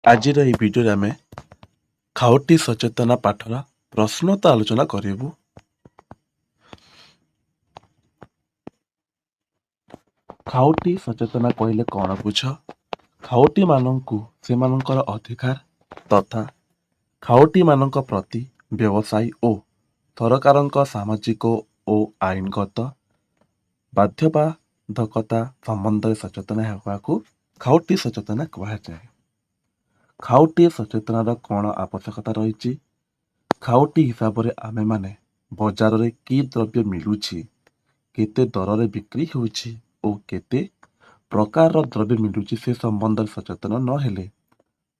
ଆଜିର ଏହି ଭିଡ଼ିଓରେ ଆମେ ଖାଉଟି ସଚେତନା ପାଠର ପ୍ରଶ୍ନୋତ୍ତର ଆଲୋଚନା କରିବୁ। ଖାଉଟି ସଚେତନା କହିଲେ କ'ଣ ବୁଝ? ଖାଉଟିମାନଙ୍କୁ ସେମାନଙ୍କର ଅଧିକାର ତଥା ଖାଉଟିମାନଙ୍କ ପ୍ରତି ବ୍ୟବସାୟୀ ଓ ସରକାରଙ୍କ ସାମାଜିକ ଓ ଆଇନଗତ ବାଧ୍ୟବାଧକତା ସମ୍ବନ୍ଧରେ ସଚେତନ ହେବାକୁ ଖାଉଟି ସଚେତନା କୁହାଯାଏ। ଖାଉଟି ସଚେତନାର କ'ଣ ଆବଶ୍ୟକତା ରହିଛି? ଖାଉଟି ହିସାବରେ ଆମେମାନେ ବଜାରରେ କି ଦ୍ରବ୍ୟ ମିଳୁଛି, କେତେ ଦରରେ ବିକ୍ରି ହେଉଛି ଓ କେତେ ପ୍ରକାରର ଦ୍ରବ୍ୟ ମିଳୁଛି ସେ ସମ୍ବନ୍ଧରେ ସଚେତନ ନ ହେଲେ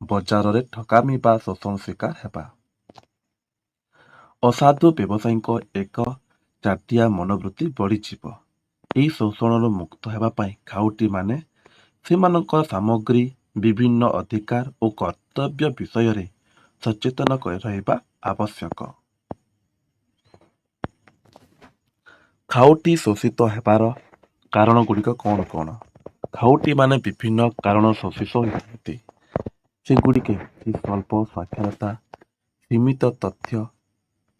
ବଜାରରେ ଠକାମି ବା ଶୋଷଣ ଶିକାର ହେବା। ଅସାଧୁ ବ୍ୟବସାୟୀଙ୍କ ଏକ ଚାଟିଆ ମନୋବୃତ୍ତି ବଢ଼ିଯିବ। ଏହି ଶୋଷଣରୁ ମୁକ୍ତ ହେବା ପାଇଁ ଖାଉଟିମାନେ ସେମାନଙ୍କ ସାମଗ୍ରୀ, ବିଭିନ୍ନ ଅଧିକାର ଓ କର୍ତ୍ତବ୍ୟ ବିଷୟରେ ସଚେତନ ରହିବା ଆବଶ୍ୟକ। ଖାଉଟି ଶୋଷିତ ହେବାର କାରଣଗୁଡ଼ିକ କ'ଣ କ'ଣ? ଖାଉଟିମାନେ ବିଭିନ୍ନ କାରଣ ଶୋଷିତ ହୋଇଥାନ୍ତି। ସେଗୁଡ଼ିକ ସ୍ୱଳ୍ପ ସାକ୍ଷରତା, ସୀମିତ ତଥ୍ୟ,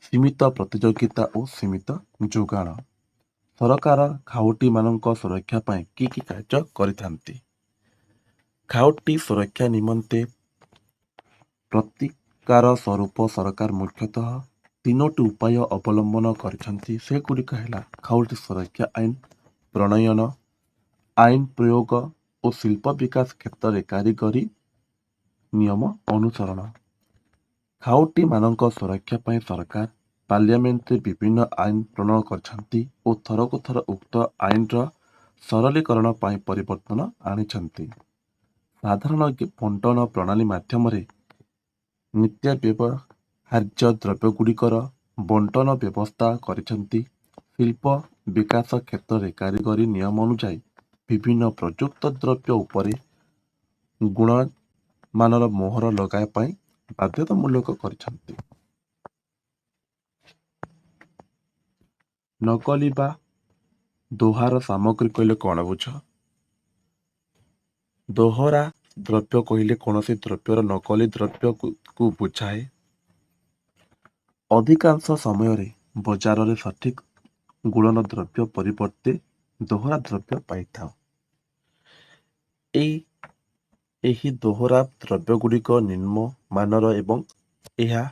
ସୀମିତ ପ୍ରତିଯୋଗିତା ଓ ସୀମିତ ଯୋଗାଣ। ସରକାର ଖାଉଟିମାନଙ୍କ ସୁରକ୍ଷା ପାଇଁ କି କାର୍ଯ୍ୟ କରିଥାନ୍ତି? ଖାଉଟି ସୁରକ୍ଷା ନିମନ୍ତେ ପ୍ରତିକାର ସ୍ୱରୂପ ସରକାର ମୁଖ୍ୟତଃ 3ଟି ଉପାୟ ଅବଲମ୍ବନ କରିଛନ୍ତି। ସେଗୁଡ଼ିକ ହେଲା ଖାଉଟି ସୁରକ୍ଷା ଆଇନ ପ୍ରଣୟନ, ଆଇନ ପ୍ରୟୋଗ ଓ ଶିଳ୍ପ ବିକାଶ କ୍ଷେତ୍ରରେ କାରିଗରୀ ନିୟମ ଅନୁସରଣ। ଖାଉଟିମାନଙ୍କ ସୁରକ୍ଷା ପାଇଁ ସରକାର ପାର୍ଲିଆମେଣ୍ଟରେ ବିଭିନ୍ନ ଆଇନ ପ୍ରଣୟନ କରିଛନ୍ତି ଓ ଥରକୁ ଥର ଉକ୍ତ ଆଇନର ସରଳୀକରଣ ପାଇଁ ପରିବର୍ତ୍ତନ ଆଣିଛନ୍ତି। ସାଧାରଣ ବଣ୍ଟନ ପ୍ରଣାଳୀ ମାଧ୍ୟମରେ ନିତ୍ୟ ବ୍ୟବହାର୍ଯ୍ୟ ଦ୍ରବ୍ୟଗୁଡ଼ିକର ବଣ୍ଟନ ବ୍ୟବସ୍ଥା କରିଛନ୍ତି। ଶିଳ୍ପ ବିକାଶ କ୍ଷେତ୍ରରେ କାରିଗରୀ ନିୟମ ଅନୁଯାୟୀ ବିଭିନ୍ନ ପ୍ରଯୁକ୍ତ ଦ୍ରବ୍ୟ ଉପରେ ଗୁଣମାନର ମୋହର ଲଗାଇବା ପାଇଁ ବାଧ୍ୟତାମୂଳକ କରିଛନ୍ତି। ନକଲି ବା ଦୋହରା ସାମଗ୍ରୀ କହିଲେ କ'ଣ ବୁଝ? ଦୋହରା ଦ୍ରବ୍ୟ କହିଲେ କୌଣସି ଦ୍ରବ୍ୟର ନକଲି ଦ୍ରବ୍ୟକୁ ବୁଝାଏ। ଅଧିକାଂଶ ସମୟରେ ବଜାରରେ ସଠିକ ଗୁଣର ଦ୍ରବ୍ୟ ପରିବର୍ତ୍ତେ ଦୋହରା ଦ୍ରବ୍ୟ ପାଇଥାଉ। ଏହି ଦୋହରା ଦ୍ରବ୍ୟଗୁଡ଼ିକ ନିମ୍ନ ମାନର ଏବଂ ଏହା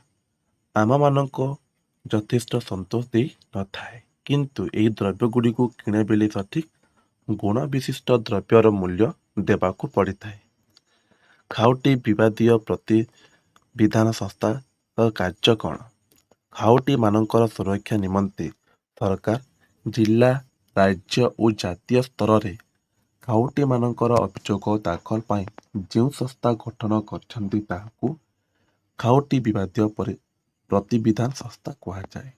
ଆମମାନଙ୍କୁ ଯଥେଷ୍ଟ ସନ୍ତୋଷ ଦେଇ ନଥାଏ। କିନ୍ତୁ ଏହି ଦ୍ରବ୍ୟଗୁଡ଼ିକୁ କିଣିବେଳେ ସଠିକ ଗୁଣ ବିଶିଷ୍ଟ ଦ୍ରବ୍ୟର ମୂଲ୍ୟ ଦେବାକୁ ପଡ଼ିଥାଏ। ଖାଉଟି ବିବାଦୀୟ ପ୍ରତିବିଧାନ ସଂସ୍ଥାର କାର୍ଯ୍ୟ କ'ଣ? ଖାଉଟିମାନଙ୍କର ସୁରକ୍ଷା ନିମନ୍ତେ ସରକାର ଜିଲ୍ଲା, ରାଜ୍ୟ ଓ ଜାତୀୟ ସ୍ତରରେ ଖାଉଟିମାନଙ୍କର ଅଭିଯୋଗ ଦାଖଲ ପାଇଁ ଯେଉଁ ସଂସ୍ଥା ଗଠନ କରିଛନ୍ତି ତାହାକୁ ଖାଉଟି ବିବାଦୀୟ ପ୍ରତିବିଧାନ ସଂସ୍ଥା କୁହାଯାଏ।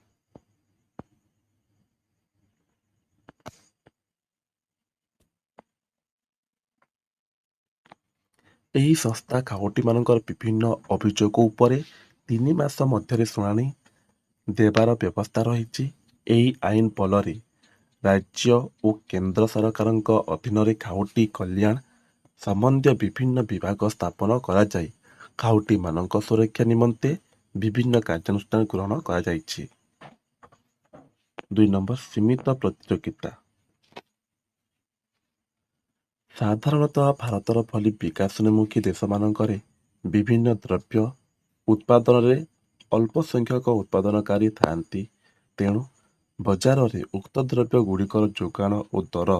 ଏହି ସଂସ୍ଥା ଖାଉଟିମାନଙ୍କର ବିଭିନ୍ନ ଅଭିଯୋଗ ଉପରେ 3 ମାସ ମଧ୍ୟରେ ଶୁଣାଣି ଦେବାର ବ୍ୟବସ୍ଥା ରହିଛି। ଏହି ଆଇନ ବଳରେ ରାଜ୍ୟ ଓ କେନ୍ଦ୍ର ସରକାରଙ୍କ ଅଧୀନରେ ଖାଉଟି କଲ୍ୟାଣ ସମ୍ବନ୍ଧୀୟ ବିଭିନ୍ନ ବିଭାଗ ସ୍ଥାପନ କରାଯାଇ ଖାଉଟିମାନଙ୍କ ସୁରକ୍ଷା ନିମନ୍ତେ ବିଭିନ୍ନ କାର୍ଯ୍ୟାନୁଷ୍ଠାନ ଗ୍ରହଣ କରାଯାଇଛି। 2 ନମ୍ବର ସୀମିତ ପ୍ରତିଯୋଗିତା। ସାଧାରଣତଃ ଭାରତର ଭଳି ବିକାଶୋନ୍ମୁଖୀ ଦେଶମାନଙ୍କରେ ବିଭିନ୍ନ ଦ୍ରବ୍ୟ ଉତ୍ପାଦନରେ ଅଳ୍ପ ସଂଖ୍ୟକ ଉତ୍ପାଦନକାରୀ ଥାଆନ୍ତି। ତେଣୁ ବଜାରରେ ଉକ୍ତ ଦ୍ରବ୍ୟ ଗୁଡ଼ିକର ଯୋଗାଣ ଓ ଦର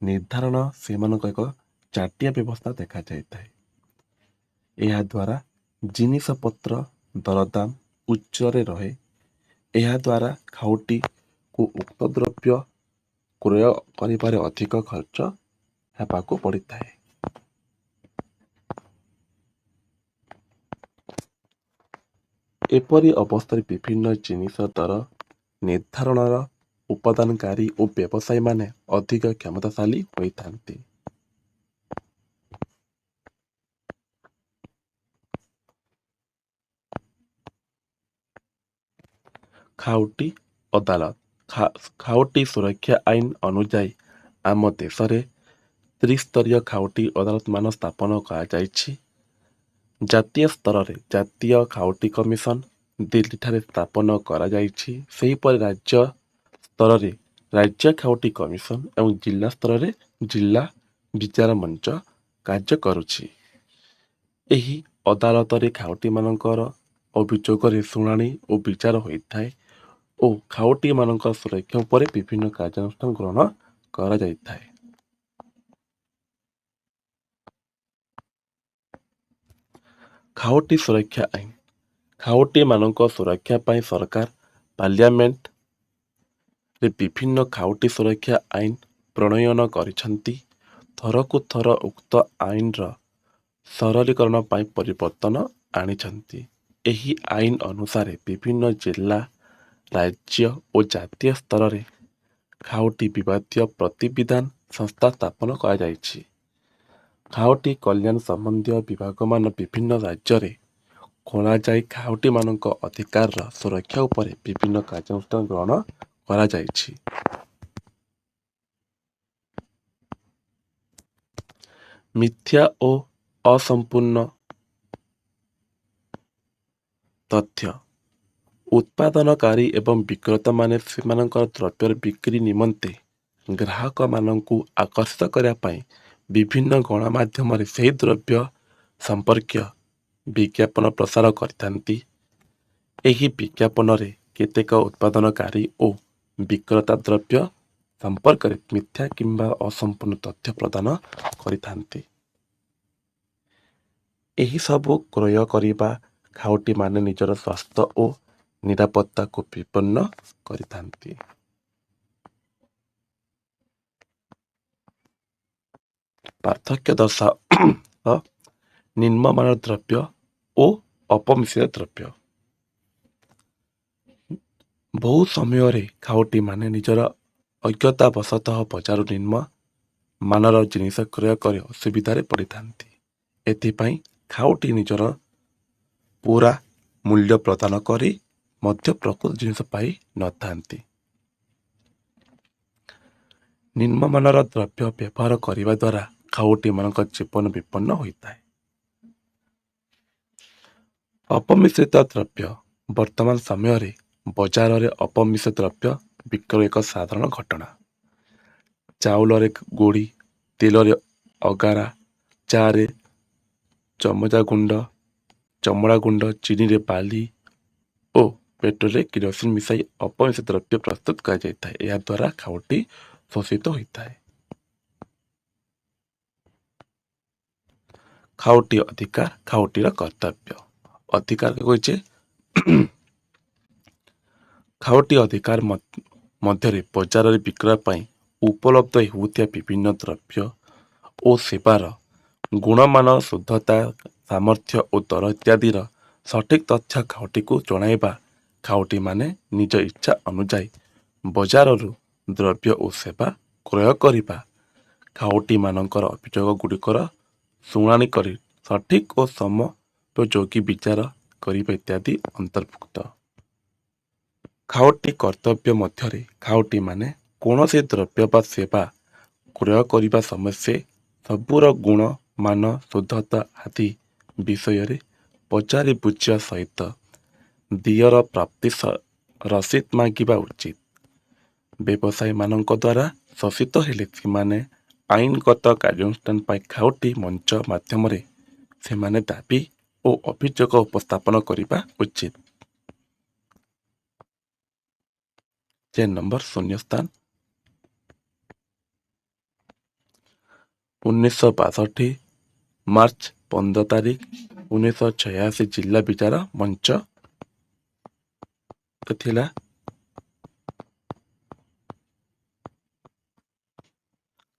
ନିର୍ଦ୍ଧାରଣ ସେମାନଙ୍କ ଏକ ଚାଟିଆ ବ୍ୟବସ୍ଥା ଦେଖାଯାଇଥାଏ। ଏହାଦ୍ୱାରା ଜିନିଷପତ୍ର ଦରଦାମ ଉଚ୍ଚରେ ରହେ। ଏହାଦ୍ୱାରା ଖାଉଟିକୁ ଉକ୍ତ ଦ୍ରବ୍ୟ କ୍ରୟ କରିବାରେ ଅଧିକ ଖର୍ଚ୍ଚ ହେବାକୁ ପଡ଼ିଥାଏ। ଏପରି ଅବସ୍ଥାରେ ବିଭିନ୍ନ ଜିନିଷ ଦର ନିର୍ଦ୍ଧାରଣର ଉପାଦାନକାରୀ ଓ ବ୍ୟବସାୟୀମାନେ ଅଧିକ କ୍ଷମତାଶାଳୀ ହୋଇଥାନ୍ତି। ଖାଉଟି ଅଦାଲତ। ଖାଉଟି ସୁରକ୍ଷା ଆଇନ ଅନୁଯାୟୀ ଆମ ଦେଶରେ ତ୍ରିସ୍ତରୀୟ ଖାଉଟି ଅଦାଲତମାନ ସ୍ଥାପନ କରାଯାଇଛି। ଜାତୀୟ ସ୍ତରରେ ଜାତୀୟ ଖାଉଟି କମିଶନ ଦିଲ୍ଲୀଠାରେ ସ୍ଥାପନ କରାଯାଇଛି। ସେହିପରି ରାଜ୍ୟ ସ୍ତରରେ ରାଜ୍ୟ ଖାଉଟି କମିଶନ ଏବଂ ଜିଲ୍ଲା ସ୍ତରରେ ଜିଲ୍ଲା ବିଚାର ମଞ୍ଚ କାର୍ଯ୍ୟ କରୁଛି। ଏହି ଅଦାଲତରେ ଖାଉଟିମାନଙ୍କର ଅଭିଯୋଗରେ ଶୁଣାଣି ଓ ବିଚାର ହୋଇଥାଏ ଓ ଖାଉଟିମାନଙ୍କ ସୁରକ୍ଷା ଉପରେ ବିଭିନ୍ନ କାର୍ଯ୍ୟାନୁଷ୍ଠାନ ଗ୍ରହଣ କରାଯାଇଥାଏ। ଖାଉଟି ସୁରକ୍ଷା ଆଇନ। ଖାଉଟିମାନଙ୍କ ସୁରକ୍ଷା ପାଇଁ ସରକାର ପାର୍ଲିଆମେଣ୍ଟରେ ବିଭିନ୍ନ ଖାଉଟି ସୁରକ୍ଷା ଆଇନ ପ୍ରଣୟନ କରିଛନ୍ତି। ଥରକୁ ଥର ଉକ୍ତ ଆଇନର ସରଳୀକରଣ ପାଇଁ ପରିବର୍ତ୍ତନ ଆଣିଛନ୍ତି। ଏହି ଆଇନ ଅନୁସାରେ ବିଭିନ୍ନ ଜିଲ୍ଲା, ରାଜ୍ୟ ଓ ଜାତୀୟ ସ୍ତରରେ ଖାଉଟି ବିବାଦୀୟ ପ୍ରତିବିଧାନ ସଂସ୍ଥା ସ୍ଥାପନ କରାଯାଇଛି। ଖାଉଟି କଲ୍ୟାଣ ସମ୍ବନ୍ଧୀୟ ବିଭାଗମାନ ବିଭିନ୍ନ ରାଜ୍ୟରେ ଖୋଲାଯାଇ ଖାଉଟିମାନଙ୍କ ଅଧିକାରର ସୁରକ୍ଷା ଉପରେ ବିଭିନ୍ନ କାର୍ଯ୍ୟାନୁଷ୍ଠାନ ଗ୍ରହଣ କରାଯାଇଛି। ମିଥ୍ୟା ଓ ଅସମ୍ପୂର୍ଣ୍ଣ ତଥ୍ୟ। ଉତ୍ପାଦନକାରୀ ଏବଂ ବିକ୍ରେତାମାନେ ସେମାନଙ୍କର ଦ୍ରବ୍ୟର ବିକ୍ରି ନିମନ୍ତେ ଗ୍ରାହକମାନଙ୍କୁ ଆକର୍ଷିତ କରିବା ପାଇଁ ବିଭିନ୍ନ ଗଣମାଧ୍ୟମରେ ସେହି ଦ୍ରବ୍ୟ ସମ୍ପର୍କୀୟ ବିଜ୍ଞାପନ ପ୍ରସାର କରିଥାନ୍ତି। ଏହି ବିଜ୍ଞାପନରେ କେତେକ ଉତ୍ପାଦନକାରୀ ଓ ବିକ୍ରେତା ଦ୍ରବ୍ୟ ସମ୍ପର୍କରେ ମିଥ୍ୟା କିମ୍ବା ଅସମ୍ପୂର୍ଣ୍ଣ ତଥ୍ୟ ପ୍ରଦାନ କରିଥାନ୍ତି। ଏହିସବୁ କ୍ରୟ କରିବା ଖାଉଟିମାନେ ନିଜର ସ୍ୱାସ୍ଥ୍ୟ ଓ ନିରାପତ୍ତାକୁ ବିପନ୍ନ କରିଥାନ୍ତି। ପାର୍ଥକ୍ୟ ଦର୍ଶାଅ ନିମ୍ନମାନର ଦ୍ରବ୍ୟ ଓ ଅପମିଶ୍ରିତ ଦ୍ରବ୍ୟ। ବହୁ ସମୟରେ ଖାଉଟିମାନେ ନିଜର ଅଜ୍ଞତାବଶତଃ ବଜାରରୁ ନିମ୍ନ ମାନର ଜିନିଷ କ୍ରୟ କରି ଅସୁବିଧାରେ ପଡ଼ିଥାନ୍ତି। ଏଥିପାଇଁ ଖାଉଟି ନିଜର ପୁରା ମୂଲ୍ୟ ପ୍ରଦାନ କରି ମଧ୍ୟ ପ୍ରକୃତ ଜିନିଷ ପାଇ ନଥାନ୍ତି। ନିମ୍ନମାନର ଦ୍ରବ୍ୟ ବ୍ୟବହାର କରିବା ଦ୍ୱାରା ଖାଉଟିମାନଙ୍କ ଜୀବନ ବିପନ୍ନ ହୋଇଥାଏ। ଅପମିଶ୍ରିତ ଦ୍ରବ୍ୟ। ବର୍ତ୍ତମାନ ସମୟରେ ବଜାରରେ ଅପମିଶ୍ରିତ ଦ୍ରବ୍ୟ ବିକ୍ରୟ ଏକ ସାଧାରଣ ଘଟଣା। ଚାଉଳରେ ଗୋଡ଼ି, ତେଲରେ ଅଗାରା, ଚାରେ ଚମଡ଼ା ଗୁଣ୍ଡ, ଚିନିରେ ବାଲି ଓ ପେଟ୍ରୋଲରେ କିରୋସିନ ମିଶାଇ ଅପମିଶ୍ରିତ ଦ୍ରବ୍ୟ ପ୍ରସ୍ତୁତ କରାଯାଇଥାଏ। ଏହାଦ୍ୱାରା ଖାଉଟି ଶୋଷିତ ହୋଇଥାଏ। ଖାଉଟି ଅଧିକାର, ଖାଉଟିର କର୍ତ୍ତବ୍ୟ। ଅଧିକାର କହିଛେ ଖାଉଟି ଅଧିକାର ମଧ୍ୟରେ ବଜାରରେ ବିକ୍ରୟ ପାଇଁ ଉପଲବ୍ଧ ହେଉଥିବା ବିଭିନ୍ନ ଦ୍ରବ୍ୟ ଓ ସେବାର ଗୁଣମାନ, ଶୁଦ୍ଧତା, ସାମର୍ଥ୍ୟ ଓ ଦର ଇତ୍ୟାଦିର ସଠିକ୍ ତଥ୍ୟ ଖାଉଟିକୁ ଜଣାଇବା। ଖାଉଟିମାନେ ନିଜ ଇଚ୍ଛା ଅନୁଯାୟୀ ବଜାରରୁ ଦ୍ରବ୍ୟ ଓ ସେବା କ୍ରୟ କରିବା। ଖାଉଟିମାନଙ୍କର ଅଭିଯୋଗଗୁଡ଼ିକର ଶୁଣାଣି କରି ସଠିକ୍ ଓ ସମୋପଯୋଗୀ ବିଚାର କରିବା ଇତ୍ୟାଦି ଅନ୍ତର୍ଭୁକ୍ତ। ଖାଉଟି କର୍ତ୍ତବ୍ୟ ମଧ୍ୟରେ ଖାଉଟିମାନେ କୌଣସି ଦ୍ରବ୍ୟ ବା ସେବା କ୍ରୟ କରିବା ସମୟରେ ସବୁର ଗୁଣ, ମାନ, ଶୁଦ୍ଧତା ଆଦି ବିଷୟରେ ପଚାରି ବୁଝିବା ସହିତ ଦିଅର ପ୍ରାପ୍ତି ରସିଦ ମାଗିବା ଉଚିତ। ବ୍ୟବସାୟୀମାନଙ୍କ ଦ୍ୱାରା ଶୋଷିତ ହେଲେ ସେମାନେ ଆଇନଗତ କାର୍ଯ୍ୟାନୁଷ୍ଠାନ ପାଇଁ ଖାଉଟି ମଞ୍ଚ ମାଧ୍ୟମରେ ସେମାନେ ଦାବି ଓ ଅଭିଯୋଗ ଉପସ୍ଥାପନ କରିବା ଉଚିତ। ଶୂନ୍ୟସ୍ଥାନ 1962 ମାର୍ଚ୍ଚ 15 ତାରିଖ 1986 ଜିଲ୍ଲା ବିଚାର ମଞ୍ଚ ଥିଲା।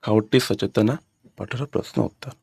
ଖାଉଟି ସଚେତନା ପାଠର ପ୍ରଶ୍ନ ଉତ୍ତର।